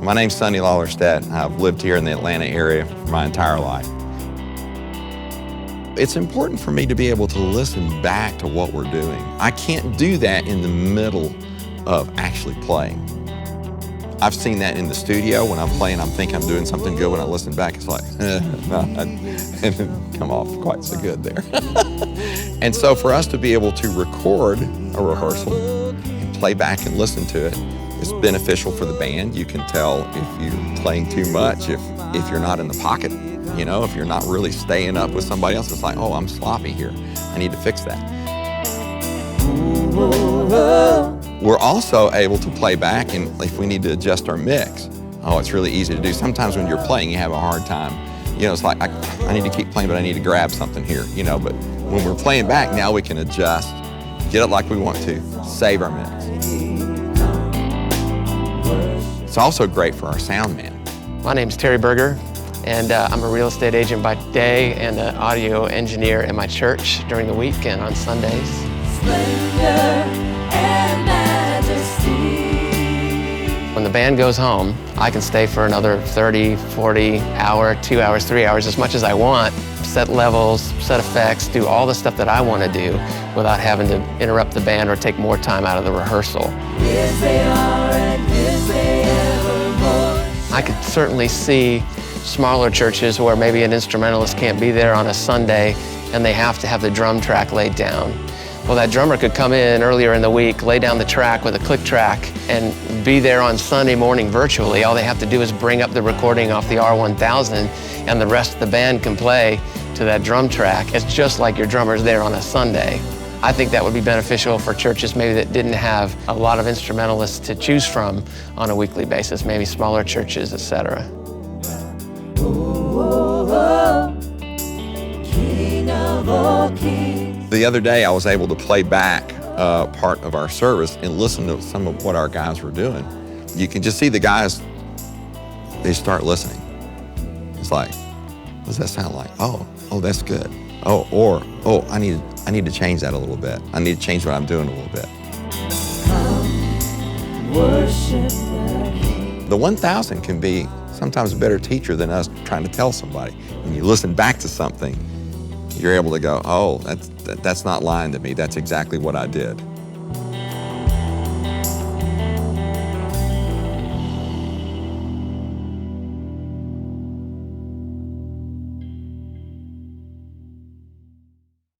My name's Sonny Lawlerstedt. I've lived here in the Atlanta area for my entire life. It's important for me to be able to listen back to what we're doing. I can't do that in the middle of actually playing. I've seen that in the studio when I'm playing. I'm thinking I'm doing something good. When I listen back, it's like, no, it didn't come off quite so good there. And so for us to be able to record a rehearsal and play back and listen to it, it's beneficial for the band. You can tell if you're playing too much, if you're not in the pocket, you know, if you're not really staying up with somebody else. It's like, oh, I'm sloppy here. I need to fix that. We're also able to play back, and if we need to adjust our mix, oh, it's really easy to do. Sometimes when you're playing, you have a hard time. You know, it's like, I need to keep playing, but I need to grab something here, you know. But when we're playing back, now we can adjust, get it like we want to, save our mix. It's also great for our sound man. My name's Terry Berger, and I'm a real estate agent by day and an audio engineer in my church during the week and on Sundays. Splendor and majesty. When the band goes home, I can stay for another 30, 40 hour, 2 hours, 3 hours, as much as I want, set levels, set effects, do all the stuff that I want to do without having to interrupt the band or take more time out of the rehearsal. Yes, they are, and yes, they evermore. I could certainly see smaller churches where maybe an instrumentalist can't be there on a Sunday and they have to have the drum track laid down. Well, that drummer could come in earlier in the week, lay down the track with a click track, and be there on Sunday morning virtually. All they have to do is bring up the recording off the R-1000, and the rest of the band can play to that drum track. It's just like your drummer's there on a Sunday. I think that would be beneficial for churches maybe that didn't have a lot of instrumentalists to choose from on a weekly basis, maybe smaller churches, etc. King of all kings. The other day, I was able to play back part of our service and listen to some of what our guys were doing. You can just see the guys, they start listening. It's like, what does that sound like? Oh, that's good. Oh, I need to change that a little bit. I need to change what I'm doing a little bit. Come, worship the King. The 1000 can be sometimes a better teacher than us trying to tell somebody. When you listen back to something, you're able to go, oh, that's not lying to me. That's exactly what I did.